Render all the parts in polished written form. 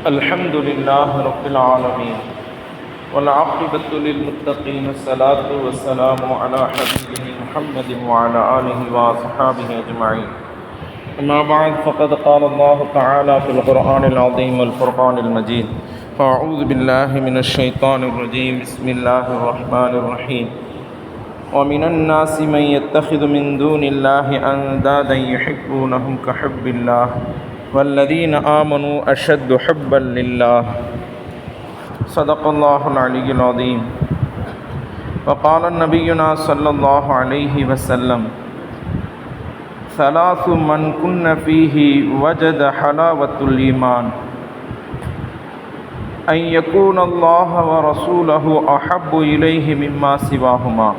الحمد لله رب العالمين والعاقبة للمتقين الصلاة والسلام على حبيبه محمد وعلى آله وصحابه أجمعين. أما بعد فقد قال الله تعالى في القرآن العظيم والفرقان المجيد فأعوذ بالله من الشيطان الرجيم بسم الله الرحمن الرحيم ومن الناس من يتخذ من دون الله أندادا يحبونهم كحب الله والذين آمنوا أشد حبا لله صدق الله العلي العظيم. وقال نبينا صلى الله عليه وسلم ثلاث من كن فيه وجد حلاوة الإيمان أن يكون الله ورسوله أحب إليه مما سواهما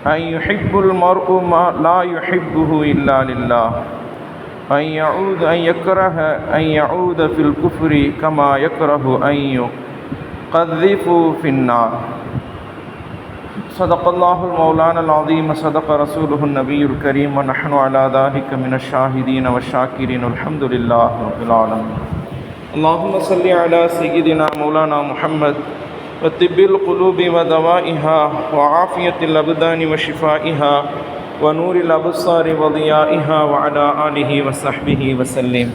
أن يحب المرء ما لا يحبه إلا لله أن يكره أن يعود في الكفر كما يكره أن يقذف في النار. صدق الله المولانا العظيم صدق رسوله النبي الكريم ونحن على ذلك من الشاهدين والشاكرين الحمد لله رب العالمين. اللهم صل على سيدنا مولانا محمد وطب القلوب ودوائها وعافية الأبدان وشفائها ونور الأبصار وضيائها وعلى آله وصحبه وسلم.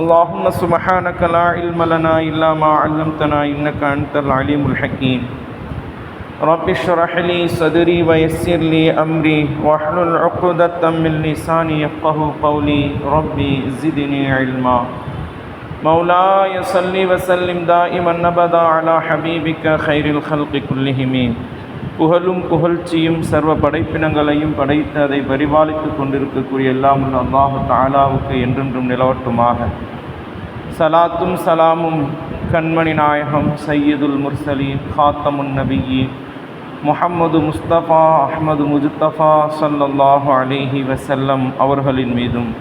اللهم سبحانك لا علم لنا إلا ما علمتنا إنك أنت العليم الحكيم. رب اشرح لي صدري ويسر لي أمري واحلل عقدة من لساني يفقهوا قولي ربي زدني علما. مولاي صل وسلم دائما أبدا على حبيبك خير الخلق كلهم. புகழும் புகழ்ச்சியும் சர்வ படைப்பினங்களையும் படைத்து அதை பரிபாலித்து கொண்டிருக்கக்கூடிய எல்லாம் அல்லாஹு தஆலாவுக்கு என்றென்றும் நிலவட்டுமாக. சலாத்தும் சலாமும் கண்மணி நாயகம் சையதுல் முர்சலீன் காத்தமுன் நபியீன் முஹம்மது முஸ்தபா அஹ்மது முஜ்தபா ஸல்லல்லாஹு அலைஹி வஸல்லம் அவர்களின் மீதும்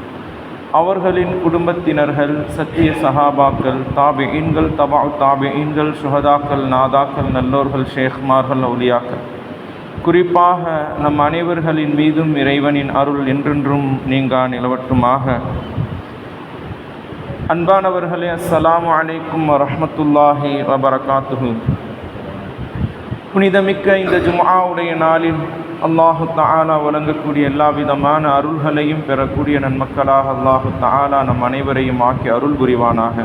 அவர்களின் குடும்பத்தினர்கள் சத்திய சஹாபாக்கள் தாபிஈன்கள் தபா தாபிஈன்கள் சுஹதாக்கள் நாதாக்கள் நல்லோர்கள் ஷேக்மார்கள் அவுலியாக்கள் குறிப்பாக நம் அனைவர்களின் மீதும் இறைவனின் அருள் என்றென்றும் நீங்கா நிலவட்டுமாக. அன்பானவர்களே, அஸ்ஸலாமு அலைக்கும் வரஹ்மத்துல்லாஹி வபரகாத்துஹு. புனிதமிக்க இந்த ஜும்ஆவுடைய நாளில் அல்லாஹு தஆலா வழங்கக்கூடிய எல்லா விதமான அருள்களையும் பெறக்கூடிய நன்மக்களாக அல்லாஹு தஆலா நம் அனைவரையும் ஆக்கி அருள் புரிவானாக.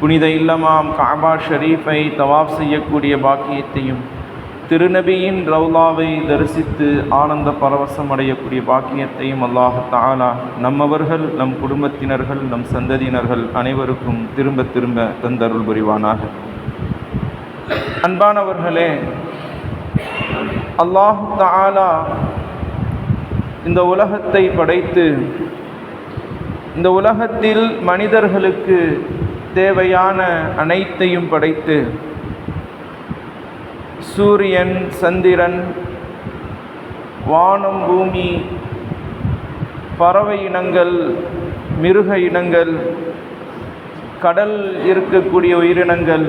புனித இல்லமாம் கஅபா ஷரீஃபை தவாஃப் செய்யக்கூடிய பாக்கியத்தையும் திருநபியின் ரவுலாவை தரிசித்து ஆனந்த பரவசம் அடையக்கூடிய பாக்கியத்தையும் அல்லாஹு தஆலா நம்மவர்கள் நம் குடும்பத்தினர்கள் நம் சந்ததியினர்கள் அனைவருக்கும் திரும்ப திரும்ப தந்தருள் புரிவானாக. அன்பானவர்களே, அல்லாஹு தஆலா இந்த உலகத்தை படைத்து இந்த உலகத்தில் மனிதர்களுக்கு தேவையான அனைத்தையும் படைத்து சூரியன் சந்திரன் வானம் பூமி பறவை இனங்கள் மிருக இனங்கள் கடல் இருக்கக்கூடிய உயிரினங்கள்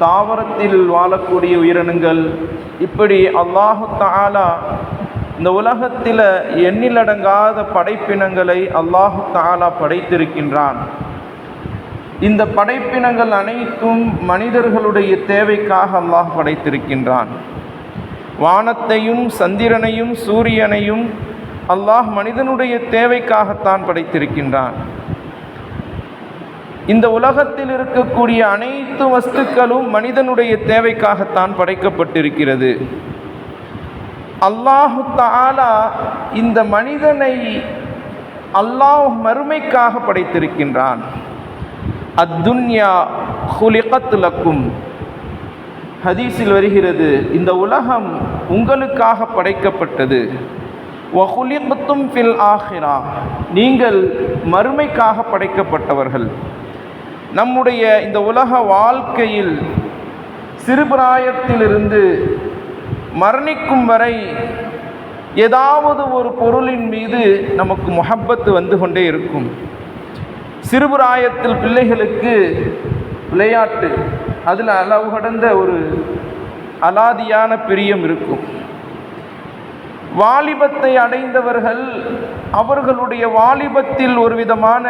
தாவரத்தில் வாழக்கூடிய உயிரினங்கள் இப்படி அல்லாஹு தஆலா இந்த உலகத்தில் எண்ணிலடங்காத படைப்பினங்களை அல்லாஹு தஆலா படைத்திருக்கின்றான். இந்த படைப்பினங்கள் அனைத்தும் மனிதர்களுடைய தேவைக்காக அல்லாஹ் படைத்திருக்கின்றான். வானத்தையும் சந்திரனையும் சூரியனையும் அல்லாஹ் மனிதனுடைய தேவைக்காகத்தான் படைத்திருக்கின்றான். இந்த உலகத்தில் இருக்கக்கூடிய அனைத்து வஸ்துக்களும் மனிதனுடைய தேவைக்காகத்தான் படைக்கப்பட்டிருக்கிறது. அல்லாஹு தஆலா இந்த மனிதனை அல்லாஹ் மறுமைக்காக படைத்திருக்கின்றான். அத்துன்யா குலிகத் லக்கும், ஹதீஸில் வருகிறது, இந்த உலகம் உங்களுக்காக படைக்கப்பட்டது. வகுலிகத்தும் ஃபில் ஆஹிரா, நீங்கள் மறுமைக்காக படைக்கப்பட்டவர்கள். நம்முடைய இந்த உலக வாழ்க்கையில் சிறுபிராயத்திலிருந்து மரணிக்கும் வரை ஏதாவது ஒரு பொருளின் மீது நமக்கு முஹப்பத்து வந்து கொண்டே இருக்கும். சிறுபிராயத்தில் பிள்ளைகளுக்கு விளையாட்டு, அதில் அளவு கடந்த ஒரு அலாதியான பிரியம் இருக்கும். வாலிபத்தை அடைந்தவர்கள் அவர்களுடைய வாலிபத்தில் ஒரு விதமான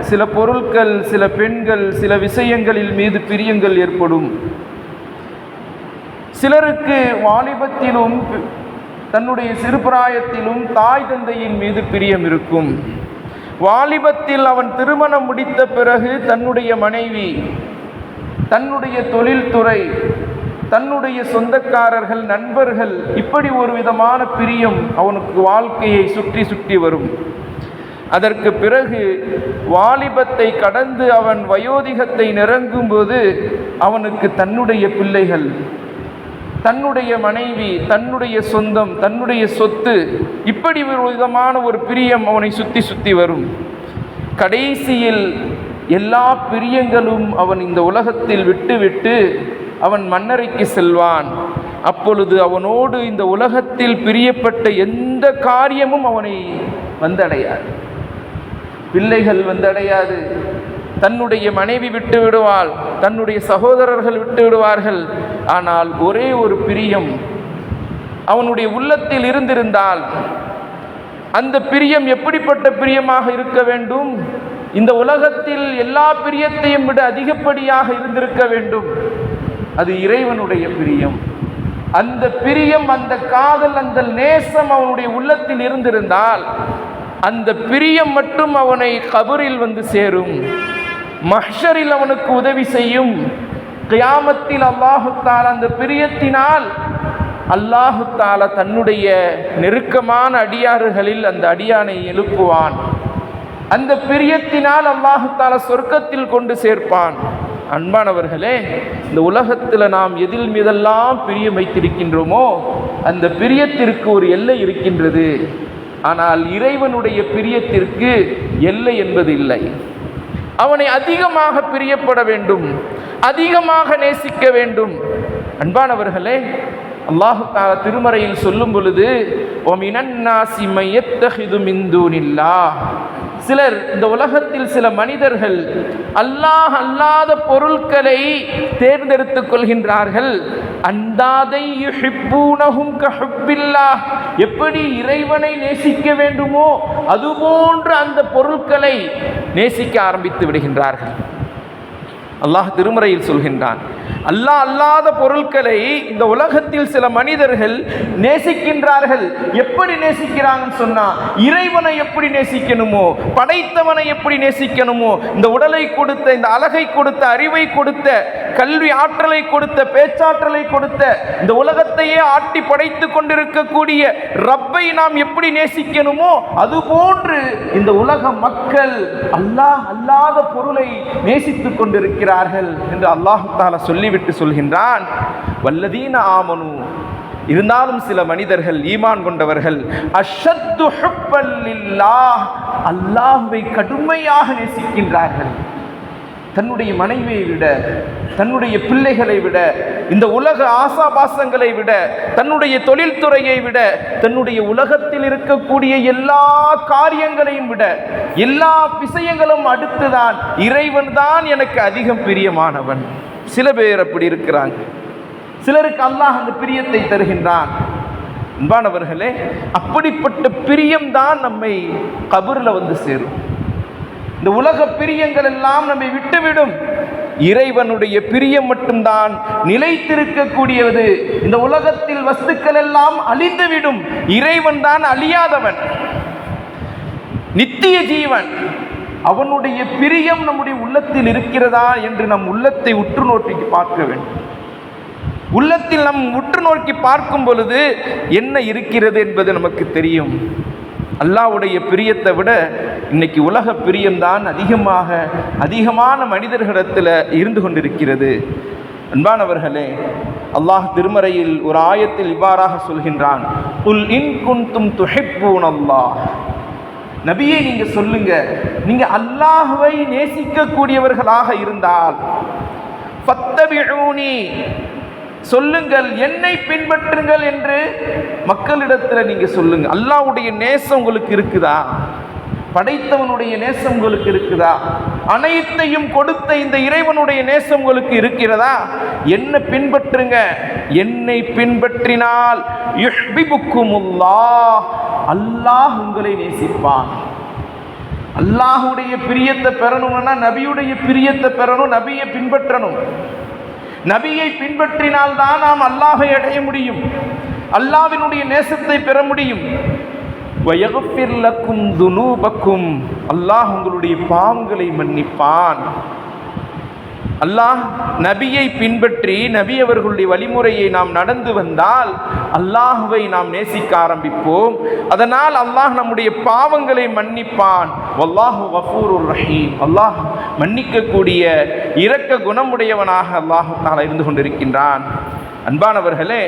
சில பொருட்கள், சில பெண்கள், சில விஷயங்களில் மீது பிரியங்கள் ஏற்படும். சிலருக்கு வாலிபத்திலும் தன்னுடைய சிறுபிராயத்திலும் தாய் தந்தையின் மீது பிரியம் இருக்கும். வாலிபத்தில் அவன் திருமணம் முடித்த பிறகு தன்னுடைய மனைவி, தன்னுடைய தொழில்துறை, தன்னுடைய சொந்தக்காரர்கள், நண்பர்கள், இப்படி ஒரு விதமான பிரியம் அவனுக்கு வாழ்க்கையை சுற்றி சுற்றி வரும். அதற்கு பிறகு வாலிபத்தை கடந்து அவன் வயோதிகத்தை நெருங்கும்போது அவனுக்கு தன்னுடைய பிள்ளைகள், தன்னுடைய மனைவி, தன்னுடைய சொந்தம், தன்னுடைய சொத்து, இப்படி ஒரு விதமான ஒரு பிரியம் அவனை சுற்றி சுற்றி வரும். கடைசியில் எல்லா பிரியங்களும் அவன் இந்த உலகத்தில் விட்டுவிட்டு அவன் மன்னரைக்கு செல்வான். அப்பொழுது அவனோடு இந்த உலகத்தில் பிரியப்பட்ட எந்த காரியமும் அவனை வந்தடையாது. பிள்ளைகள் வந்தடையாது, தன்னுடைய மனைவி விட்டு விடுவாள், தன்னுடைய சகோதரர்கள் விட்டு விடுவார்கள். ஆனால் ஒரே ஒரு பிரியம் அவனுடைய உள்ளத்தில் இருந்திருந்தால், அந்த பிரியம் எப்படிப்பட்ட பிரியமாக இருக்க வேண்டும்? இந்த உலகத்தில் எல்லா பிரியத்தையும் விட அதிகப்படியாக இருந்திருக்க வேண்டும். அது இறைவனுடைய பிரியம். அந்த பிரியம், அந்த காதல், அந்த நேசம் அவனுடைய உள்ளத்தில் இருந்திருந்தால் அந்த பிரியம் மட்டும் அவனை கபரில் வந்து சேரும், மஹ்ஷரில் அவனுக்கு உதவி செய்யும். கியாமத்தில் அல்லாஹு தஆலா அந்த பிரியத்தினால் அல்லாஹு தஆலா தன்னுடைய நெருக்கமான அடியாறுகளில் அந்த அடியானை எழுப்புவான். அந்த பிரியத்தினால் அல்லாஹு தஆலா சொர்க்கத்தில் கொண்டு சேர்ப்பான். அன்பானவர்களே, இந்த உலகத்தில் நாம் எதில் மீதெல்லாம் பிரியம் வைத்திருக்கின்றோமோ அந்த பிரியத்திற்கு ஒரு எல்லை இருக்கின்றது. ஆனால் இறைவனுடைய பிரியத்திற்கு எல்லை என்பது இல்லை. அவனை அதிகமாக பிரியப்பட வேண்டும், அதிகமாக நேசிக்க வேண்டும். அன்பானவர்களே, அல்லாஹ் தஆலா திருமறையில் சொல்லும் பொழுது வமினன் நாஸி மய்யத்தஹிது மின் தூனில்லாஹ், சிலர், இந்த உலகத்தில் சில மனிதர்கள் அல்லாஹ் அல்லாத பொருட்களை தேர்ந்தெடுத்துக் கொள்கின்றார்கள். அந்தாதை யுஹிப்பூனஹும் கஹுப்பில்லாஹ், எப்படி இறைவனை நேசிக்க வேண்டுமோ அதுபோன்று அந்த பொருட்களை நேசிக்க ஆரம்பித்து விடுகின்றார்கள். அல்லாஹ் திருமறையில் சொல்கின்றான், அல்லாஹ் அல்லாத பொருட்களை இந்த உலகத்தில் சில மனிதர்கள் நேசிக்கின்றார்கள். எப்படி நேசிக்கிறாங்கன்னு சொன்னா, இறைவனை எப்படி நேசிக்கணுமோ, படைத்தவனை எப்படி நேசிக்கணுமோ, இந்த உடலை கொடுத்த, இந்த அழகை கொடுத்த, அறிவை கொடுத்த, கல்வி ஆற்றலை கொடுத்த, பேச்சாற்றலை கொடுத்த, இந்த உலகத்தையே ஆட்டி படைத்து கொண்டிருக்கக்கூடிய ரப்பை நாம் எப்படி நேசிக்கணுமோ அதுபோன்று இந்த உலக மக்கள் அல்லாஹ் அல்லாத பொருளை நேசித்துக் கொண்டிருக்கிறார்கள் என்று அல்லாஹ் தஆலா சொல்லிவிட்டு சொல்கின்றான், வல்லதீன ஆமனு, இருந்தாலும் சில மனிதர்கள், ஈமான் கொண்டவர்கள், அஷத்து ஹுப்பல் லில்லாஹ், அல்லாஹ்வை கடுமையாக நேசிக்கின்றார்கள். தன்னுடைய மனைவியை விட, தன்னுடைய பிள்ளைகளை விட, இந்த உலக ஆசாபாசங்களை விட, தன்னுடைய தொழில்துறையை விட, தன்னுடைய உலகத்தில் இருக்கக்கூடிய எல்லா காரியங்களையும் விட, எல்லா விஷயங்களும் அடுத்துதான் இறைவன் தான் எனக்கு அதிகம் பிரியமானவன். சில பேர் அப்படி இருக்கிறாங்க. சிலருக்கு அல்லாஹ் அந்த பிரியத்தை தருகின்றான். அன்பானவர்களே, அப்படிப்பட்ட பிரியம்தான் நம்மை கபர்ல வந்து சேரும். இந்த உலக பிரியங்கள் எல்லாம் நம்மை விட்டுவிடும். இறைவனுடைய பிரியம் மட்டும்தான் நிலைத்திருக்கக்கூடியது. இந்த உலகத்தில் வஸ்துக்கள் எல்லாம் அழிந்துவிடும். இறைவன் தான் அழியாதவன், நித்திய ஜீவன். அவனுடைய பிரியம் நம்முடைய உள்ளத்தில் இருக்கிறதா என்று நம் உள்ளத்தை உற்று நோக்கி பார்க்க வேண்டும். உள்ளத்தில் நம் உற்று நோக்கி பார்க்கும் பொழுது என்ன இருக்கிறது என்பது நமக்கு தெரியும். அல்லாஹ்வுடைய பிரியத்தை விட இன்னைக்கு உலக பிரியம்தான் அதிகமான மனிதர்களிடத்தில் இருந்து கொண்டிருக்கிறது. அன்பானவர்களே, அல்லாஹ் திருமறையில் ஒரு ஆயத்தில் இவ்வாறாக சொல்கின்றான், குல் இன் குன்தும் துஹிப்பூனல்லாஹ், நபியே நீங்க சொல்லுங்க, நீங்க அல்லாஹ்வை நேசிக்கக்கூடியவர்களாக இருந்தால், ஃபத்தபிஊனி, சொல்லுங்கள், என்னை பின்பற்றுங்கள் என்று மக்களிடத்தில் நீங்க சொல்லுங்க. அல்லாஹ்வுடைய நேசம் உங்களுக்கு இருக்குதா? படைத்தவனுடைய நேசம் உங்களுக்கு இருக்குதா? அனைத்தையும் கொடுத்த இந்த இறைவனுடைய நேசம் உங்களுக்கு இருக்கிறதா? என்ன பின்பற்றுங்க. என்னை பின்பற்றினால் யுஹ்பிபுக்குமுல்லாஹ், அல்லாஹ் உங்களை நேசிப்பான். அல்லாஹுடைய பிரியத்தை பெறணும்னா நபியுடைய பிரியத்தை பெறணும், நபியை பின்பற்றணும். நபியை பின்பற்றினால்தான் நாம் அல்லாஹை அடைய முடியும், அல்லாஹ்வினுடைய நேசத்தை பெற முடியும். வயக்ஃபிர் லக்கும் துனூபக்கும், அல்லாஹ் உங்களுடைய பாவங்களை மன்னிப்பான். அல்லாஹ் நபியை பின்பற்றி நபி அவர்களுடைய வழிமுறையை நாம் நடந்து வந்தால் அல்லாஹுவை நாம் நேசிக்க ஆரம்பிப்போம். அதனால் அல்லாஹ் நம்முடைய பாவங்களை மன்னிப்பான். வல்லாஹு கஃபூருர் ரஹீம், அல்லாஹ் மன்னிக்கக்கூடிய இரக்க குணமுடையவனாக அல்லாஹ் தஆலா இருந்து கொண்டிருக்கின்றான். அன்பானவர்களே,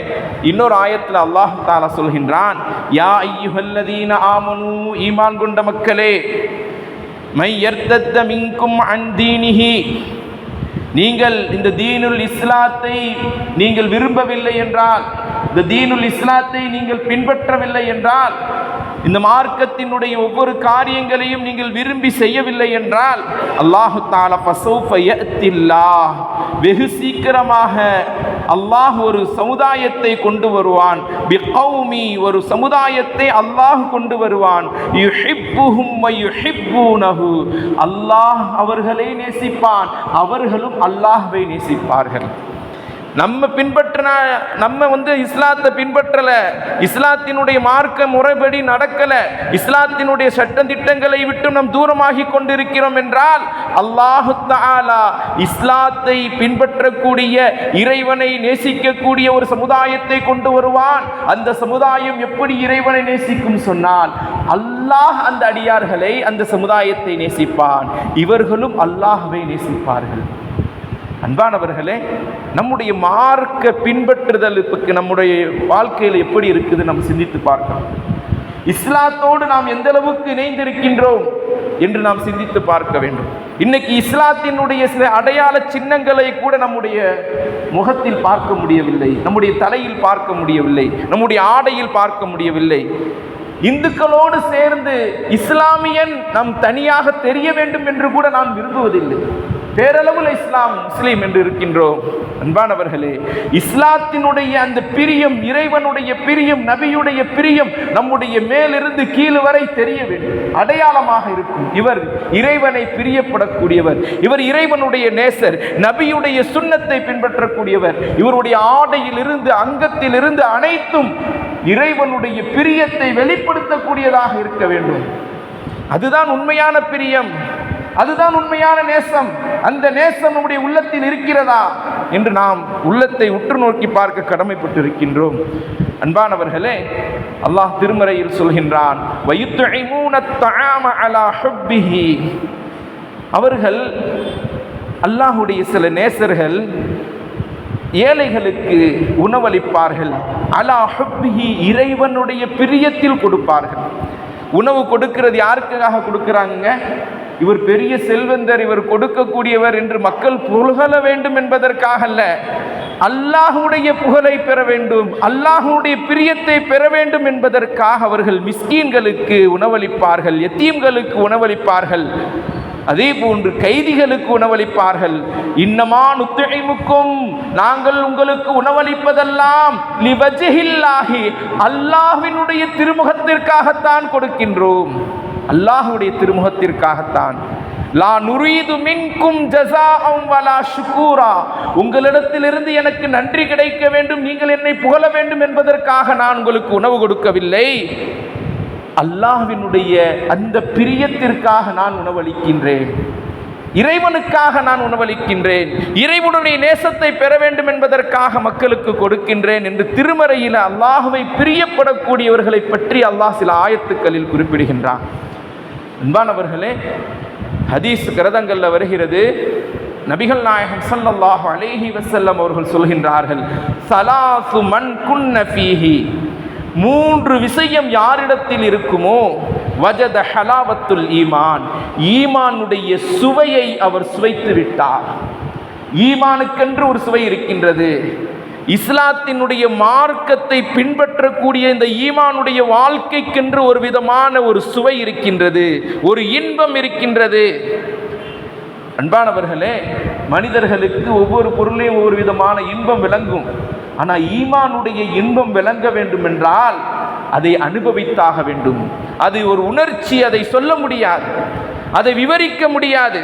இன்னொரு ஆயத்தில் அல்லாஹ் தஆலா சொல்கின்றான், யா அய்யுஹல்லதீன ஆமனூ, ஈமான் கொண்ட மக்களே, மை யர்தத்த மின்கும் அன் தீனிஹி, நீங்கள் இந்த தீனுல் இஸ்லாத்தை நீங்கள் விரும்பவில்லை என்றால், இந்த தீனுல் இஸ்லாத்தை நீங்கள் பின்பற்றவில்லை என்றால், இந்த மார்க்கத்தினுடைய ஒவ்வொரு காரியங்களையும் நீங்கள் விரும்பி செய்யவில்லை என்றால், அல்லாஹு தஆலா ஃபஸௌஃப யஅத்தில்லாஹ், வெகு சீக்கிரமாக அல்லாஹ் ஒரு சமுதாயத்தை கொண்டு வருவான். பிகௌமி, ஒரு சமுதாயத்தை அல்லாஹ் கொண்டு வருவான். யுஹிப்புஹும் வ யுஹிப்பூனஹு, அல்லாஹ் அவர்களை நேசிப்பான், அவர்களும் அல்லாஹ்வை நேசிப்பார்கள். நம்ம பின்பற்றினா, நம்ம இஸ்லாத்தை பின்பற்றல, இஸ்லாத்தினுடைய மார்க்க முறைப்படி நடக்கல, இஸ்லாத்தினுடைய சட்ட திட்டங்களை விட்டு நம் தூரமாகி கொண்டிருக்கிறோம் என்றால் அல்லாஹு தஆலா இஸ்லாத்தை பின்பற்றக்கூடிய, இறைவனை நேசிக்கக்கூடிய ஒரு சமுதாயத்தை கொண்டு வருவான். அந்த சமுதாயம் எப்படி இறைவனை நேசிக்கும் சொன்னால், அல்லாஹ் அந்த அடியார்களை, அந்த சமுதாயத்தை நேசிப்பான், இவர்களும் அல்லாஹ்வை நேசிப்பார்கள். அன்பானவர்களே, நம்முடைய மார்க்க பின்பற்றுதலுக்கு நம்முடைய வாழ்க்கையில் எப்படி இருக்குது நம்ம சிந்தித்து பார்க்கணும். இஸ்லாத்தோடு நாம் எந்த அளவுக்கு இணைந்திருக்கின்றோம் என்று நாம் சிந்தித்து பார்க்க வேண்டும். இன்னைக்கு இஸ்லாத்தினுடைய சில அடையாள சின்னங்களை கூட நம்முடைய முகத்தில் பார்க்க முடியவில்லை, நம்முடைய தலையில் பார்க்க முடியவில்லை, நம்முடைய ஆடையில் பார்க்க முடியவில்லை. இந்துக்களோடு சேர்ந்து இஸ்லாமியன் நம் தனியாக தெரிய வேண்டும் என்று கூட நாம் விரும்புவதில்லை. பேரளவில் இஸ்லாம் முஸ்லீம் என்று இருக்கின்றோம். அன்பானவர்களே, இஸ்லாத்தினுடைய அந்த பிரியம், இறைவனுடைய பிரியம், நபியுடைய பிரியம் நம்முடைய மேலிருந்து கீழ் வரை தெரிய வேண்டும், அடையாளமாக இருக்கும். இவர் இறைவனை பிரியப்படக்கூடியவர், இவர் இறைவனுடைய நேசர், நபியுடைய சுன்னத்தை பின்பற்றக்கூடியவர். இவருடைய ஆடையிலிருந்து, அங்கத்திலிருந்து அனைத்தும் இறைவனுடைய பிரியத்தை வெளிப்படுத்தக்கூடியதாக இருக்க வேண்டும். அதுதான் உண்மையான பிரியம், அதுதான் உண்மையான நேசம். அந்த நேசம் நம்முடைய உள்ளத்தில் இருக்கிறதா என்று நாம் உள்ளத்தை உற்று நோக்கி பார்க்க கடமைப்பட்டிருக்கின்றோம். அன்பானவர்களே, அல்லாஹ் திருமறையில் சொல்கின்றான், வயுத்இமூன த்தஆம அலா ஹுப்பிஹி, அவர்கள், அல்லாஹுடைய சில நேசர்கள் ஏழைகளுக்கு உணவளிப்பார்கள். அலா ஹுப்பிஹி, இறைவனுடைய பிரியத்தில் கொடுப்பார்கள். உணவு கொடுக்கிறது யாருக்காக கொடுக்கிறாங்க? இவர் பெரிய செல்வந்தர், இவர் கொடுக்கக்கூடியவர் என்று மக்கள் புகழ வேண்டும் என்பதற்காக அல்ல, அல்லாஹுடைய புகழை பெற வேண்டும், அல்லாஹுடைய பிரியத்தை பெற வேண்டும் என்பதற்காக அவர்கள் மிஸ்கீன்களுக்கு உணவளிப்பார்கள், யத்தீம்களுக்கு உணவளிப்பார்கள், அதே போன்று கைதிகளுக்கு உணவளிப்பார்கள். இன்னமா நுத்இமுக்கும், நாங்கள் உங்களுக்கு உணவளிப்பதெல்லாம் லிவஜ்ஹில்லாஹி, அல்லாஹ்வினுடைய திருமுகத்திற்காகத்தான் கொடுக்கின்றோம், அல்லாஹ்வுடைய திருமுகத்திற்காகத்தான். லா நுரீது மின்கும் ஜஸாஅம் வலா ஷுக்கூரா, உங்களிடத்திலிருந்து எனக்கு நன்றி கிடைக்க வேண்டும், நீங்கள் என்னை புகழ வேண்டும் என்பதற்காக நான் உங்களுக்கு உணவு கொடுக்கவில்லை, அல்லாஹ்வினுடைய அந்த பிரியத்திற்காக நான் உணவளிக்கின்றேன், இறைவனுக்காக நான் உணவளிக்கின்றேன், இறைவனுடைய நேசத்தை பெற வேண்டும் என்பதற்காக மக்களுக்கு கொடுக்கின்றேன் என்று திருமறையில் அல்லாஹ்வை பிரியப்படக்கூடியவர்களை பற்றி அல்லாஹ் சில ஆயத்துக்களில் குறிப்பிடுகின்றான். அன்பானவர்களே, ஹதீஸ் கிரந்தங்களில் வருகிறது, நபிகள் நாயகம் ஸல்லல்லாஹு அலைஹி வஸல்லம் அவர்கள் சொல்கின்றார்கள், ஸலாசு மன் குன்ன ஃபீஹி, 3 விஷயம் யாரிடத்தில் இருக்குமோ வஜத ஹலாவத்துல் ஈமான், ஈமானுடைய சுவையை அவர் சுவைத்து விட்டார். ஈமானுக்கென்று ஒரு சுவை இருக்கின்றது. இஸ்லாத்தினுடைய மார்க்கத்தை பின்பற்றக்கூடிய இந்த ஈமானுடைய வாழ்க்கைக்கென்று ஒரு விதமான ஒரு சுவை இருக்கின்றது, ஒரு இன்பம் இருக்கின்றது. அன்பானவர்களே, மனிதர்களுக்கு ஒவ்வொரு பொருளையும் ஒவ்வொரு விதமான இன்பம் விளங்கும். ஆனால் ஈமானுடைய இன்பம் விளங்க வேண்டும் என்றால் அதை அனுபவித்தாக வேண்டும். அது ஒரு உணர்ச்சி, அதை சொல்ல முடியாது, அதை விவரிக்க முடியாது.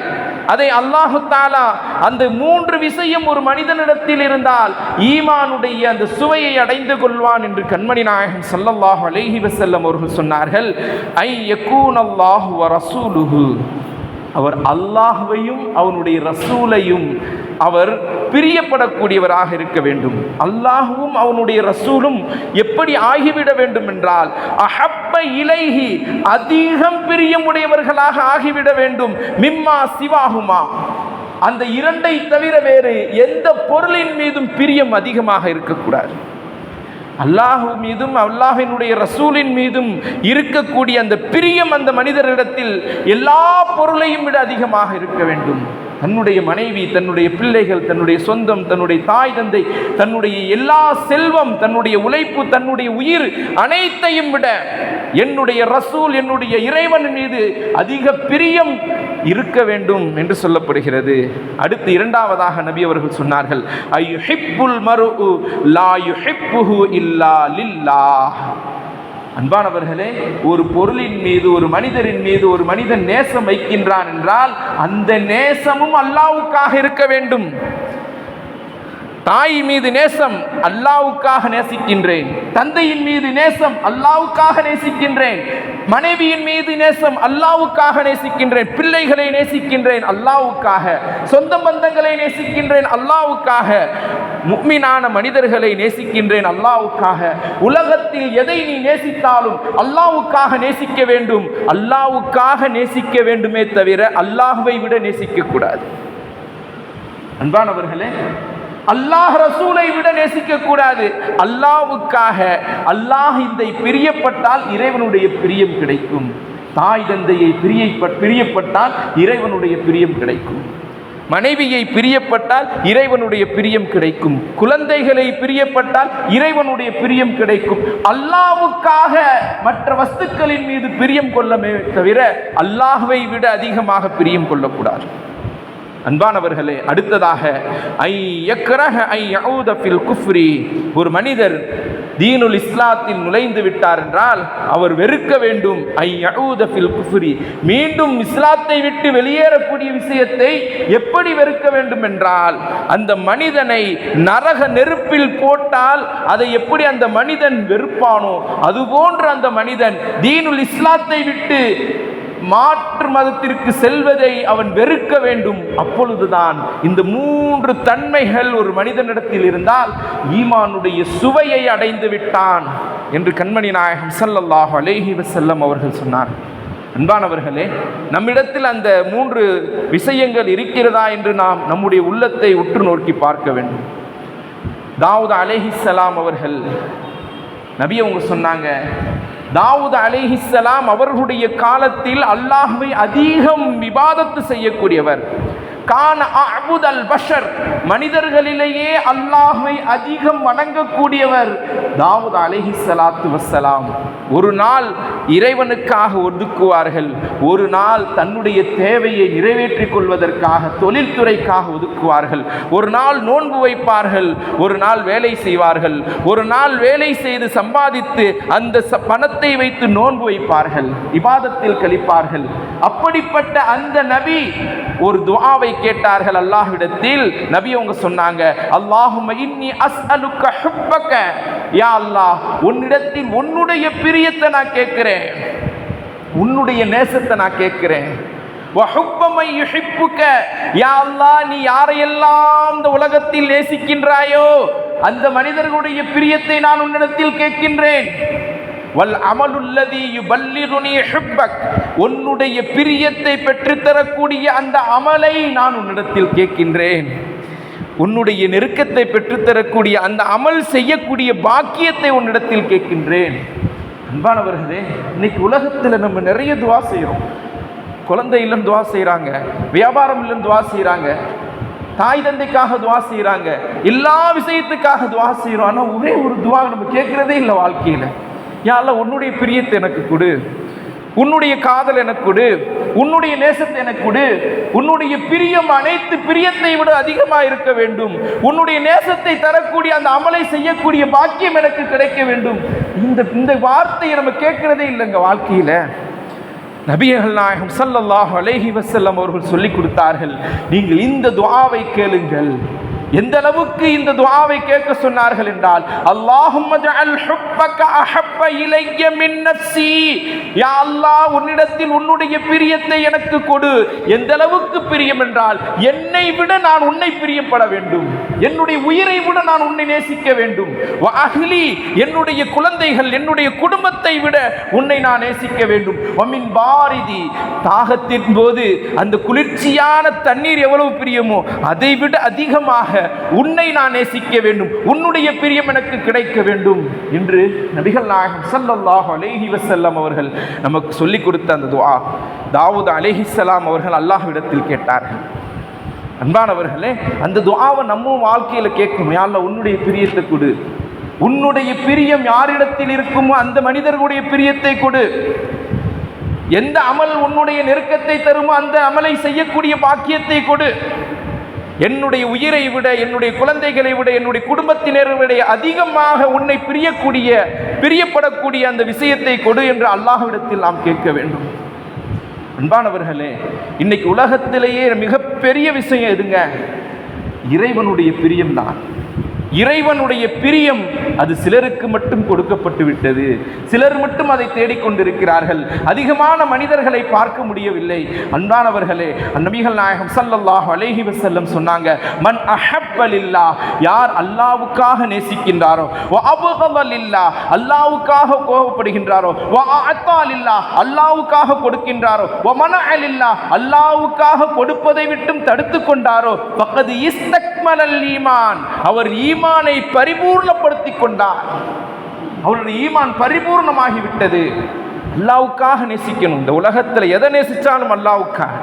அதை அல்லாஹு தஆலா அந்த 3 விஷயம் ஒரு மனிதனிடத்தில் இருந்தால் ஈமானுடைய அந்த சுவையை அடைந்து கொள்வான் என்று கண்மணி நாயகம் ஸல்லல்லாஹு அலைஹி வஸல்லம் அவர்கள் சொன்னார்கள். ஐ யகூனல்லாஹு வ ரசூலுஹு, அவர் அல்லாஹ்வையும் அவனுடைய ரசூலையும் அவர் பிரியப்படக்கூடியவராக இருக்க வேண்டும். அல்லாஹுவும் அவனுடைய ரசூலும் எப்படி ஆகிவிட வேண்டும் என்றால் அஹப்ப இலைஹி, அதிகம் பிரியமுடையவர்களாக ஆகிவிட வேண்டும். மிம்மா சிவாகுமா, அந்த 2ஐ தவிர வேறு எந்த பொருளின் மீதும் பிரியம் அதிகமாக இருக்கக்கூடாது. அல்லாஹ் மீதும் அல்லாஹ்வினுடைய ரசூலின் மீதும் இருக்கக்கூடிய அந்த பிரியம் அந்த மனிதரிடத்தில் எல்லா பொருளையும் விட அதிகமாக இருக்க வேண்டும். தன்னுடைய மனைவி, தன்னுடைய பிள்ளைகள், தன்னுடைய சொந்தம், தன்னுடைய தாய் தந்தை, தன்னுடைய எல்லா செல்வம், தன்னுடைய உழைப்பு, தன்னுடைய உயிர் அனைத்தையும் விட என்னுடைய ரசூல், என்னுடைய இறைவன் மீது அதிக பிரியம் இருக்க வேண்டும் என்று சொல்லப்படுகிறது. அடுத்து 2வதாக நபி அவர்கள் சொன்னார்கள், அய்யுஹிப்புல் மர்உ லா யுஹிப்புஹு இல்லா லில்லாஹ். அன்பானவர்களே, ஒரு பொருளின் மீது, ஒரு மனிதரின் மீது ஒரு மனிதன் நேசம் வைக்கின்றான் என்றால் அந்த நேசமும் அல்லாஹ்வுக்காக இருக்க வேண்டும். தாய் மீது நேசம், அல்லாஹ்வுக்காக நேசிக்கின்றேன். தந்தையின் மீது நேசம், அல்லாஹ்வுக்காக நேசிக்கின்றேன். மனைவியின் மீது நேசம், அல்லாஹ்வுக்காக நேசிக்கின்றேன். பிள்ளைகளை நேசிக்கின்றேன், அல்லாஹ்வுக்காக. சொந்த பந்தங்களை நேசிக்கின்றேன், அல்லாஹ்வுக்காக. முஃமினான மனிதர்களை நேசிக்கின்றேன், அல்லாஹ்வுக்காக. உலகத்தில் எதை நீ நேசித்தாலும் அல்லாஹ்வுக்காக நேசிக்க வேண்டும். அல்லாஹ்வுக்காக நேசிக்க வேண்டுமே தவிர அல்லாஹ்வை விட நேசிக்க கூடாது. அன்பானவர்களே, அல்லாஹ் ரசூலை விட நேசிக்க கூடாது. அல்லாஹ்வுக்காக. அல்லாஹ் இதை பிரியப்பட்டால் இறைவனுடைய பிரியம் கிடைக்கும். தாய் தந்தையை பிரியப்பட்டால் இறைவனுடைய பிரியம் கிடைக்கும். மனைவியை பிரியப்பட்டால் இறைவனுடைய பிரியம் கிடைக்கும். குழந்தைகளை பிரியப்பட்டால் இறைவனுடைய பிரியம் கிடைக்கும். அல்லாஹ்வுக்காக மற்ற வஸ்துக்களின் மீது பிரியம் கொள்ளவே தவிர அல்லாஹ்வை விட அதிகமாக பிரியம் கொள்ளக்கூடாது. அன்பானவர்களே, அடுத்ததாக ஐ யக்ரஹ ஐ யஊத ஃபில் குஃப்ரி, ஒரு மனிதர் தீனுல் இஸ்லாத்தில் நுழைந்து விட்டார் என்றால் அவர் வெறுக்க வேண்டும். ஐ யஊத ஃபில் குஃப்ரி, மீண்டும் இஸ்லாத்தை விட்டு வெளியேறக்கூடிய விஷயத்தை எப்படி வெறுக்க வேண்டும் என்றால், அந்த மனிதனை நரக நெருப்பில் போட்டால் அதை எப்படி அந்த மனிதன் வெறுப்பானோ அதுபோன்று அந்த மனிதன் தீனுல் இஸ்லாத்தை விட்டு மாற்று மதத்திற்கு செல்வதை அவன் வெறுக்க வேண்டும். அப்பொழுதுதான் இந்த 3 தன்மைகள் ஒரு மனிதனிடத்தில் இருந்தால் ஈமானுடைய சுவையை அடைந்து விட்டான் என்று கண்மணி நாயகம் ஸல்லல்லாஹு அலைஹி வஸல்லம் அவர்கள் சொன்னார். அன்பானவர்களே, நம்மிடத்தில் அந்த 3 விஷயங்கள் இருக்கிறதா என்று நாம் நம்முடைய உள்ளத்தை உற்று நோக்கி பார்க்க வேண்டும். தாவூத் அலைஹிஸ்ஸலாம் அவர்கள் நபி அவங்க சொன்னாங்க, தாவூத் அலைஹிஸ்ஸலாம் அவர்களுடைய காலத்தில் அல்லாஹ்வை அதிகம் இபாதத்து செய்யக்கூடியவர். கான அஅ்புதல் பஷர், மனிதர்களிலேயே அல்லாஹ்வை அதிகம் வணங்கக்கூடியவர் தாவூத் அலைஹிஸ்ஸலாத்து வஸ்ஸலாம். ஒரு நாள் இறைவனுக்காக ஒதுக்குவார்கள், ஒரு நாள் தன்னுடைய தேவையை நிறைவேற்றிக் கொள்வதற்காக தொழில்துறைக்காக ஒதுக்குவார்கள். ஒரு நாள் நோன்பு வைப்பார்கள், ஒரு நாள் வேலை செய்வார்கள். ஒரு நாள் வேலை செய்து சம்பாதித்து அந்த பணத்தை வைத்து நோன்பு வைப்பார்கள், இபாதத்தில் கழிப்பார்கள். அப்படிப்பட்ட அந்த நபி ஒரு துஆவை கேட்டார்கள் அல்லாஹ்விடத்தில். நபி அவங்க சொன்னாங்க, அல்லாஹும்ம இன்னி அஸ்அலுக ஹுப்பக, யா அல்லாஹ், உன்னிடத்தில் உன்னுடைய பிரியத்தை நான் கேட்கிறேன், உன்னுடைய நேசத்தை நான் கேட்கிறேன். வஹுப்ப மை யுஹிப்புக, யா அல்லாஹ், நீ யாரையெல்லாம் இந்த உலகத்தில் நேசிக்கின்றாயோ அந்த மனிதர்களுடைய பிரியத்தை நான் உன்னிடத்தில் கேட்கின்றேன். வல் அமலுல்லதி யுபல்லிகுனி ஹுப்பக், உன்னுடைய பிரியத்தை பெற்றுத்தரக்கூடிய அந்த அமலை நான் உன்னிடத்தில் கேட்கின்றேன். உன்னுடைய நெருக்கத்தை பெற்றுத்தரக்கூடிய அந்த அமல் செய்யக்கூடிய பாக்கியத்தை உன்னிடத்தில் கேட்கின்றேன். அன்பானவர்களே, இன்னைக்கு உலகத்தில் நம்ம நிறைய துவா செய்கிறோம். குழந்தை இல்லைன்னு துவா செய்கிறாங்க, வியாபாரம் இல்லைன்னு துவா செய்கிறாங்க, தாய் தந்தைக்காக துவா செய்கிறாங்க, எல்லா விஷயத்துக்காக துவா செய்கிறோம். ஆனால் ஒரே ஒரு துவா நம்ம கேட்குறதே இல்லை வாழ்க்கையில். யா அல்லாஹ், உன்னுடைய பிரியத்தை எனக்கு கொடு, உன்னுடைய காதல் எனக்கு கொடு, உன்னுடைய நேசத்தை எனக்கு கொடு, உன்னுடைய பிரியம் அனைத்து பிரியத்தை விட அதிகமாக இருக்க வேண்டும், உன்னுடைய நேசத்தை தரக்கூடிய அந்த அமலை செய்யக்கூடிய பாக்கியம் எனக்கு கிடைக்க வேண்டும். இந்த வார்த்தையை நம்ம கேட்கிறதே இல்லைங்க வாழ்க்கையில. நபிகள் நாயகம் ஸல்லல்லாஹு அலைஹி வஸல்லம் அவர்கள் சொல்லிக் கொடுத்தார்கள், நீங்கள் இந்த துஆவை கேளுங்கள். எந்த அளவுக்கு இந்த துஆவை கேட்க சொன்னார்கள் என்றால், அல்லாஹும்ம ஜஅல் ஹுப்பக அஹப்ப இலைய மின் நஃப்ஸி, யா அல்லாஹ் உன்னிடத்தில் உன்னுடைய பிரியத்தை எனக்கு கொடு. எந்த அளவுக்கு பிரியம் என்றால், என்னை விட நான் உன்னை பிரியப்பட வேண்டும், என்னுடைய உயிரை விட நான் உன்னை நேசிக்க வேண்டும். வ அஹ்லி, என்னுடைய குழந்தைகள் என்னுடைய குடும்பத்தை விட உன்னை நான் நேசிக்க வேண்டும். வ மின் பாரிதி, தாகத்தின் போது அந்த குளிர்ச்சியான தண்ணீர் எவ்வளவு பிரியமோ அதை விட அதிகமாக உன்னை நான் நேசிக்க வேண்டும், உன்னுடைய பிரியம் எனக்கு கிடைக்க வேண்டும் என்று நபிகள் நாயகம் ஸல்லல்லாஹு அலைஹி வஸல்லம் அவர்கள் நமக்கு சொல்லிக் கொடுத்த அந்த துஆ தாவூத் அலைஹிஸ்ஸலாம் அவர்கள் அல்லாஹ்விடத்தில் கேட்டார்கள். அன்பானவர்களே, அந்த துஆவை நம்ம வாழ்க்கையில கேட்கணும். யா அல்லாஹ் உன்னுடைய பிரியத்தை கொடு, உன்னுடைய பிரியம் யாரிடத்தில் இருக்குமோ அந்த மனிதர்களுடைய பிரியத்தை கொடு. எந்த அமல் உன்னுடைய நெருக்கத்தை தருமோ அந்த அமலை செய்யக்கூடிய பாக்கியத்தை கொடு. என்னுடைய உயிரை விட, என்னுடைய குழந்தைகளை விட, என்னுடைய குடும்பத்தினரை விட அதிகமாக உன்னை பிரியப்படக்கூடிய அந்த விஷயத்தை கொடு என்று அல்லாஹ்விடத்தில் நாம் கேட்க வேண்டும். அன்பானவர்களே, இன்னைக்கு உலகத்திலேயே மிகப்பெரிய விஷயம் எதுங்க? இறைவனுடைய பிரியம்தான். இறைவனுடைய பிரியம் அது சிலருக்கு மட்டும் கொடுக்கப்பட்டு விட்டது. சிலர் மட்டும் அதை தேடிக்கொண்டிருக்கிறார்கள். அதிகமான மனிதர்களை பார்க்க முடியவில்லை. அன்பானவர்களே, நபிகள் நாயகம் ஸல்லல்லாஹு அலைஹி வஸல்லம் சொன்னாங்க, மன் அஹப்ப லில்லாஹ், யார் அல்லாஹ்வுக்காக நேசிக்கின்றாரோ, வ அப்கத லில்லாஹ், அல்லாஹ்வுக்காக கோபப்படுகின்றாரோ, வ அஅதா லில்லாஹ், அல்லாஹ்வுக்காக கொடுக்கின்றாரோ, வ மனஅ லில்லாஹ், அல்லாஹ்வுக்காக கொடுப்பதை விட்டும் தடுத்து கொண்டாரோ, ஃபக்கத் இஸ்தக்மலல் ஈமான், அவர் ஈமானை பரிபூர்ணப்படுத்திக் கொண்டார். அவருடைய ஈமான் பரிபூர்ணமாகிவிட்டது. அல்லாஹ்வுக்காக நேசிக்கணும். இந்த உலகத்தில் எதை நேசிச்சாலும் அல்லாஹ்வுக்காக,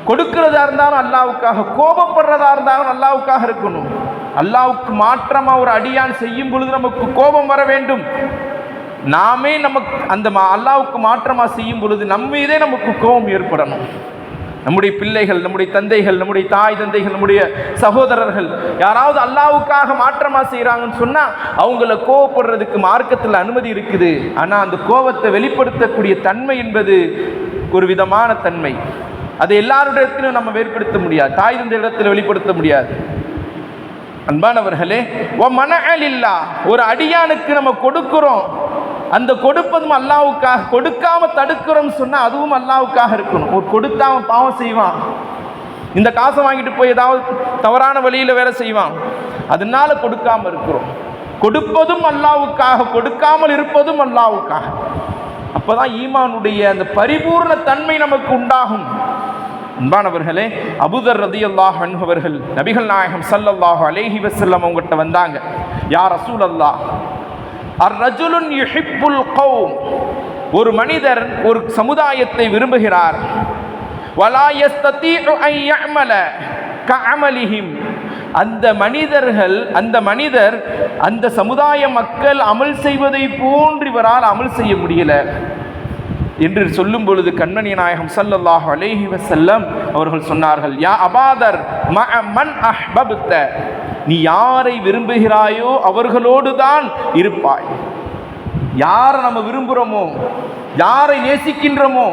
கொடுக்கிறதா இருந்தாலும் அல்லாஹ்வுக்காக, கோபப்படுறதா இருந்தாலும் அல்லாஹ்வுக்காக இருக்கணும். அல்லாஹ்வுக்கு மாற்றமா ஒரு அடியான் செய்யும் பொழுது நமக்கு கோபம் வர வேண்டும். நாமே நமக்கு அந்த அல்லாஹ்வுக்கு மாற்றமா செய்யும் பொழுது நம்ம மீதே நமக்கு கோபம் ஏற்படணும். நம்முடைய பிள்ளைகள், நம்முடைய தந்தைகள், நம்முடைய தாய் தந்தைகள், நம்முடைய சகோதரர்கள் யாராவது அல்லாஹ்வுக்காக மாற்றமா செய்கிறாங்கன்னு சொன்னா அவங்கள கோபப்படுறதுக்கு மார்க்கத்தில் அனுமதி இருக்குது. ஆனால் அந்த கோபத்தை வெளிப்படுத்தக்கூடிய தன்மை என்பது ஒரு விதமான தன்மை. அதை எல்லாருடைய இடத்திலும் நம்ம வெளிப்படுத்த முடியாது, தாய் தந்தை இடத்துல வெளிப்படுத்த முடியாது. அன்பானவர்களே, ஒரு அடியானுக்கு நம்ம கொடுக்கிறோம், அந்த கொடுப்பதும் அல்லாஹ்வுக்காக, கொடுக்காம தடுக்கிறோம் சொன்னா அதுவும் அல்லாஹ்வுக்காக இருக்கணும். ஒரு கொடுத்தாம பாவம் செய்வான், இந்த காசை வாங்கிட்டு போய் ஏதாவது தவறான வழியில வேலை செய்வான், அதனால கொடுக்காம இருக்கிறோம். கொடுப்பதும் அல்லாஹ்வுக்காக, கொடுக்காமல் இருப்பதும் அல்லாஹ்வுக்காக. அப்பதான் ஈமானுடைய அந்த பரிபூர்ண தன்மை நமக்கு உண்டாகும். அன்பானவர்களே, அபூதர் ரலியல்லாஹு அன்ஹு அவர்கள் நபிகள் நாயகம் ஸல்லல்லாஹு அலைஹி வஸல்லம் அவங்ககிட்ட வந்தாங்க. யா ரசூலல்லாஹ், அர்ரஜுலுன் யுஹிப்புல் கௌம், ஒரு மனிதர் ஒரு சமுதாயத்தை விரும்புகிறார். வலா யஸ்ததீஉ அன் யஅமல கஅமலிஹிம், அந்த மனிதர் அந்த சமுதாய மக்கள் அமல் செய்வதை போன்று இவரால் அமல் செய்ய முடியல என்று சொல்லும் பொழுது கண்மணி நாயகம் ஸல்லல்லாஹு அலைஹி வஸல்லம் அவர்கள் சொன்னார்கள், யா அபாதர் மன் அஹ்பப்த, நீ யாரை விரும்புகிறாயோ அவர்களோடு தான் இருப்பாய். யாரை நம்ம விரும்புகிறோமோ, யாரை நேசிக்கின்றோமோ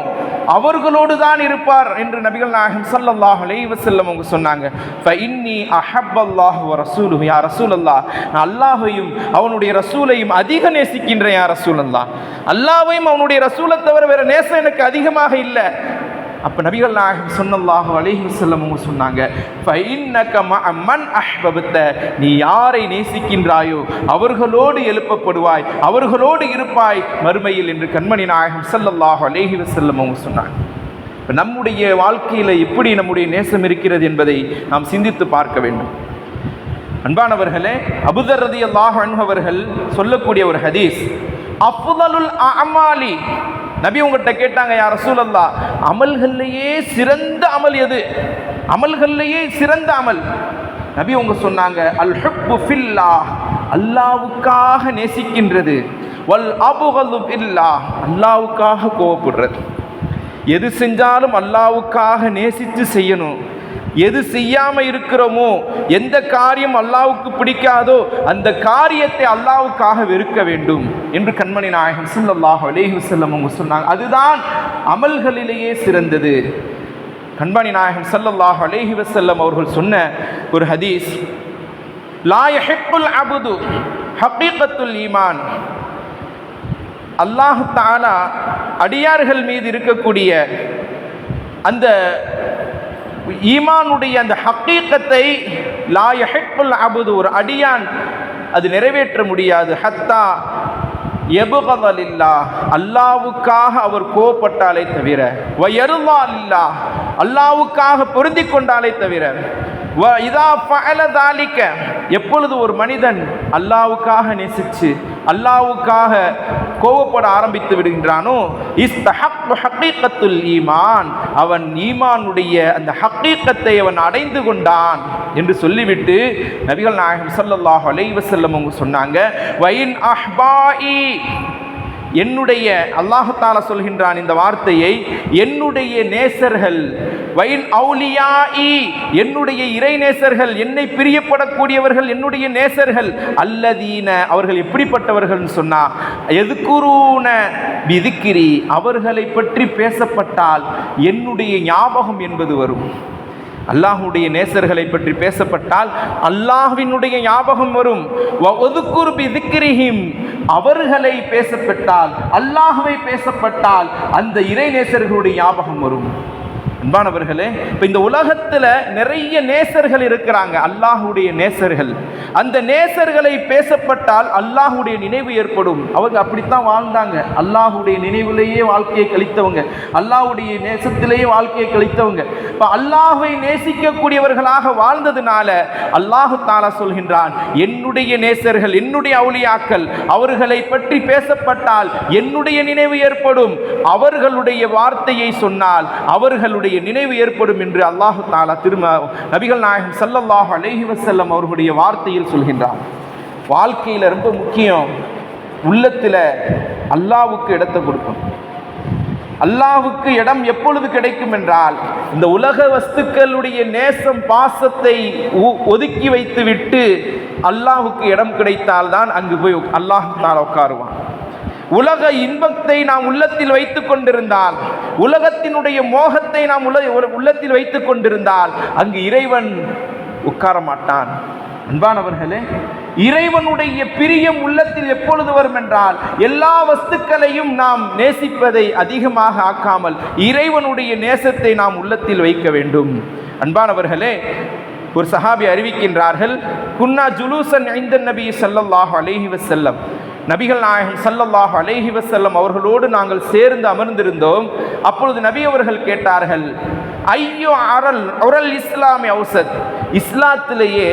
அவர்களோடு தான் இருப்பார் என்று நபிகள் நாயகம் ஸல்லல்லாஹு அலைஹி வஸல்லம் அவங்க சொன்னாங்க. ஃபஇன்னி அஹப்பல்லாஹு வ ரசூலுஹு, யா ரசூலல்லாஹ், நான் அல்லாஹ்வையும் அவனுடைய ரசூலையும் அதிக நேசிக்கின்றேன். யா ரசூலல்லாஹ், அல்லாஹ்வையும் அவனுடைய ரசூலை தவிர வேற நேசம் எனக்கு அதிகமாக இல்லை. அப்போ நபிகள் நாயகம் ஸல்லல்லாஹு அலைஹி வஸல்லம் அவங்க சொன்னாங்க, ஃபஇன்னக மன் அஹ்பப்த, நீ யாரை நேசிக்கின்றாயோ அவர்களோடு எழுப்பப்படுவாய், அவர்களோடு இருப்பாய் மறுமையில் என்று கண்மணி நாயகம் ஸல்லல்லாஹு அலைஹி வஸல்லம் அவங்க சொன்னாங்க. இப்போ நம்முடைய வாழ்க்கையில் எப்படி நம்முடைய நேசம் இருக்கிறது என்பதை நாம் சிந்தித்து பார்க்க வேண்டும். அன்பானவர்களே, அபூதர் ரலியல்லாஹு அன்ஹு அவர்கள் சொல்லக்கூடிய ஒரு ஹதீஸ், அஃதலுல் அஅமாலி, நபி உங்கள்கிட்ட கேட்டாங்க, யா ரசூலல்லாஹ், அமல்கள்லையே சிறந்த அமல் எது? அமல்கள்லையே சிறந்த அமல். நபி உங்க சொன்னாங்க, அல் ஹுப்பு ஃபில்லாஹ், அல்லாஹ்வுக்காக நேசிக்கின்றது. வல் அபுகது பில்லாஹ், அல்லாஹ்வுக்காக கோபப்படுறது. எது செஞ்சாலும் அல்லாஹ்வுக்காக நேசித்து செய்யணும். எது செய்யாமல் இருக்கிறோமோ, எந்த காரியம் அல்லாஹ்வுக்கு பிடிக்காதோ அந்த காரியத்தை அல்லாஹ்வுக்காக வெறுக்க வேண்டும் என்று கண்மணி நாயகம் ஸல்லல்லாஹு அலைஹி வஸல்லம் அவங்க சொன்னாங்க. அதுதான் அமல்களிலேயே சிறந்தது. கண்மணி நாயகம் ஸல்லல்லாஹு அலைஹி வஸல்லம் அவர்கள் சொன்ன ஒரு ஹதீஸ், லா யஹிப்புல் அப்து ஹகீகத்துல் ஈமான், அல்லாஹ் தஆலா அடியார்கள் மீது இருக்கக்கூடிய அந்த ஈமானுடைய அந்த ஹக்கீகத்தை லா யஹிப்புல் அப்து, ஒரு அடியான் அது நிறைவேற்ற முடியாது. ஹத்தா யபுகத லில்லாஹ், அல்லாஹ்வுக்காக அவர் கோபப்பட்டாலே தவிர, வ யர்லா லில்லாஹ், அல்லாஹ்வுக்காக பொருந்தி கொண்டாலே தவிர, வ இதா ஃபஅல தாலிக, எப்பொழுது ஒரு மனிதன் அல்லாஹ்வுக்காக நேசிச்சு அல்லாஹ்வுக்காக கோபப்பட ஆரம்பித்து விடுகின்றானோ, இஸ்தஹக் ஹகீகத்துல் ஈமான், அவன் ஈமானுடைய அந்த ஹக்கீகத்தை அவன் அடைந்து கொண்டான் என்று சொல்லிவிட்டு நபிகள் நாயகம் ஸல்லல்லாஹு அலைஹி வஸல்லம் அவங்க சொன்னாங்க, வைன் அஹ்பாஇ, என்னுடைய, அல்லாஹ் தஆலா சொல்கின்றான் இந்த வார்த்தையை, என்னுடைய நேசர்கள், வைன் அவுலியாஇ, என்னுடைய இறை நேசர்கள், என்னை பிரியப்படக்கூடியவர்கள் என்னுடைய நேசர்கள், அல்லதீன, அவர்கள் எப்படிப்பட்டவர்கள் சொன்னா, எதுக்குரூன பிதிக்கிரி, அவர்களை பற்றி பேசப்பட்டால் என்னுடைய ஞாபகம் என்பது வரும். அல்லாஹ்வுடைய நேசர்களை பற்றி பேசப்பட்டால் அல்லாஹ்வினுடைய ஞாபகம் வரும். வதுக்குர் பிதிக்ரிஹிம், அவர்களை பேசப்பட்டால், அல்லாஹ்வை பேசப்பட்டால் அந்த இறை நேசர்களுடைய ஞாபகம் வரும். அன்பானவர்களே, இப்போ இந்த உலகத்தில் நிறைய நேசர்கள் இருக்கிறாங்க, அல்லாஹ்வுடைய நேசர்கள். அந்த நேசர்களை பேசப்பட்டால் அல்லாஹ்வுடைய நினைவு ஏற்படும். அவங்க அப்படித்தான் வாழ்ந்தாங்க, அல்லாஹ்வுடைய நினைவிலேயே வாழ்க்கையை கழித்தவங்க, அல்லாஹ்வுடைய நேசத்திலேயே வாழ்க்கையை கழித்தவங்க. இப்போ அல்லாஹ்வை நேசிக்கக்கூடியவர்களாக வாழ்ந்ததுனால அல்லாஹ் தஆலா சொல்கின்றான், என்னுடைய நேசர்கள், என்னுடைய அவுலியாக்கள், அவர்களை பற்றி பேசப்பட்டால் என்னுடைய நினைவு ஏற்படும். அவர்களுடைய வார்த்தையை சொன்னால் அவர்களுடைய நினைவு ஏற்படும் என்று அல்லாஹ் தஆலா நபிகள் நாயகம் ஸல்லல்லாஹு அலைஹி வஸல்லம் அவர்களுடைய வார்த்தையில் சொல்கின்றார். வாழ்க்கையில் ரொம்ப முக்கியம், உள்ளத்தில் அல்லாஹ்வுக்கு இடத்தை கொடுக்கும். அல்லாஹ்வுக்கு இடம் எப்பொழுது கிடைக்கும் என்றால், இந்த உலக வஸ்துக்களுடைய நேசம் பாசத்தை ஒதுக்கி வைத்து விட்டு அல்லாஹ்வுக்கு இடம் கிடைத்தால்தான் அங்கு போய் அல்லாஹ் தஆலா உட்காருவான். உலக இன்பத்தை நாம் உள்ளத்தில் வைத்துக் கொண்டிருந்தால், உலகத்தினுடைய மோகத்தை நாம் உள்ளத்தில் வைத்துக் கொண்டிருந்தால் அங்கு இறைவன் உட்கார மாட்டான். அன்பானவர்களே, இறைவனுடைய பிரியம் உள்ளத்தில் எப்பொழுது வரும் என்றால், எல்லா வஸ்துக்களையும் நாம் நேசிப்பதை அதிகமாக ஆக்காமல் இறைவனுடைய நேசத்தை நாம் உள்ளத்தில் வைக்க வேண்டும். அன்பானவர்களே, ஒரு சஹாபி அறிவிக்கின்றார்கள், குன்னா ஜுலூசன் இன்தன் நபி ஸல்லல்லாஹு அலைஹி வஸல்லம், நபிகள் நாயகம் ஸல்லல்லாஹு அலைஹி வஸல்லம் அவர்களோடு நாங்கள் சேர்ந்து அமர்ந்திருந்தோம். அப்பொழுது நபி அவர்கள் கேட்டார்கள், ஐயோ அரல் இஸ்லாமி அவுசத், இஸ்லாத்திலேயே,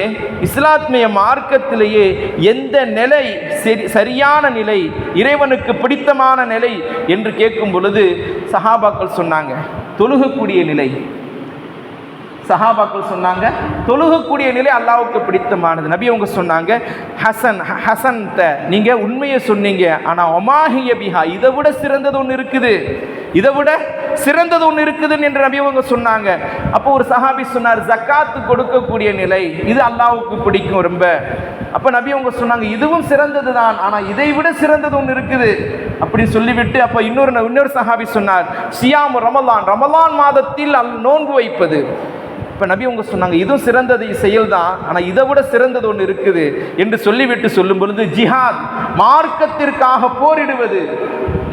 இஸ்லாத்மிய மார்க்கத்திலேயே எந்த நிலை சரியான நிலை, இறைவனுக்கு பிடித்தமான நிலை என்று கேட்கும் பொழுது சஹாபாக்கள் சொன்னாங்க, தொழுகக்கூடிய நிலை. சஹாபாக்கள் சொன்னாங்க, தொழுகக்கூடிய நிலை அல்லாஹ்வுக்கு பிடித்தமானது. நபி அவங்க சொன்னாங்க, ஹசன் நீங்க உண்மையை சொன்னீங்க, ஆனா ஒமாஹிய பிஹா, இதை விட சிறந்தது ஒன்று இருக்குது, இதை விட சிறந்தது ஒன்று இருக்குதுன்னு என்று நபி அவங்க சொன்னாங்க. அப்போ ஒரு சஹாபி சொன்னார், ஜக்காத்து கொடுக்கக்கூடிய நிலை, இது அல்லாஹ்வுக்கு பிடிக்கும் ரொம்ப. அப்போ நபி அவங்க சொன்னாங்க, இதுவும் சிறந்தது தான், ஆனால் இதை விட சிறந்தது ஒன்று இருக்குது அப்படி சொல்லிவிட்டு, அப்போ இன்னொரு சஹாபி சொன்னார், சியாம் ரமலான், ரமலான் மாதத்தில் நோன்பு வைப்பது. இப்போ நபி அவங்க சொன்னாங்க, இதுவும் சிறந்தது செயல் தான், ஆனால் இதை விட சிறந்தது ஒன்று இருக்குது என்று சொல்லிவிட்டு சொல்லும் பொழுது, ஜிஹாத், மார்க்கத்திற்காக போரிடுவது,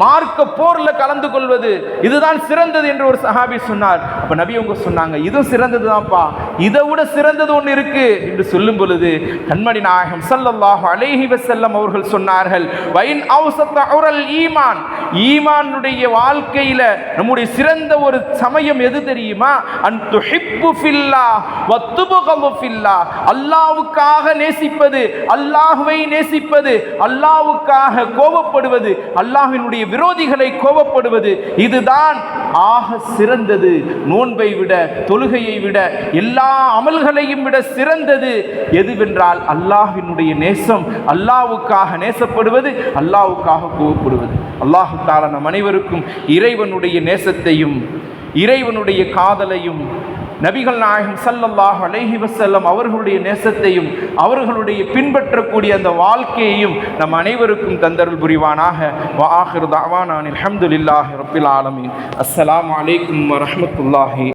மார்க்க போரில் கலந்து கொள்வது, இதுதான் சிறந்தது என்று ஒரு சஹாபி சொன்னார். அப்போ நபி அவங்க சொன்னாங்க, இதுவும் சிறந்தது தான்ப்பா, இதை விட சிறந்தது ஒன்று இருக்கு என்று சொல்லும் பொழுது கண்மணி நாயகம் ஸல்லல்லாஹு அலைஹி வஸல்லம் அவர்கள் சொன்னார்கள், வைன் அவ்ஸத உரல் ஈமான், ஈமானுடைய வாழ்க்கையில் நம்முடைய சிறந்த ஒரு சமயம் எது தெரியுமா, அன் துஹிப்பு ஃபில்லாஹ் வ துப்கது ஃபில்லாஹ், அல்லாஹ்வுக்காக நேசிப்பது, அல்லாஹ்வை நேசிப்பது, அல்லாஹ்வுக்காக கோபப்படுவது, அல்லாஹ்வினுடைய விரோதிகளை கோபப்படுவது, இதுதான் ஆக சிறந்தது, நோன்பை விட, தொழுகையை விட, எல்லா அமல்களையும் விட சிறந்தது எதுவென்றால் அல்லாஹ்வினுடைய நேசம், அல்லாஹ்வுக்காக நேசப்படுவது, அல்லாஹ்வுக்காக கோபப்படுவது. அல்லாஹ் தஆலா நம் அனைவருக்கும் இறைவனுடைய நேசத்தையும் இறைவனுடைய காதலையும் நபிகள் நாயகம் ஸல்லல்லாஹு அலைஹி வஸல்லம் அவர்களுடைய நேசத்தையும் அவர்களுடைய பின்பற்றக்கூடிய அந்த வாழ்க்கையையும் நம் அனைவருக்கும் தந்தருள் புரிவானாக. வ ஆகிரு தஅவானா அல்ஹம்துலில்லாஹி ரப்பில் ஆலமீன். அஸ்ஸலாமு அலைக்கும் வ ரஹ்மத்துல்லாஹி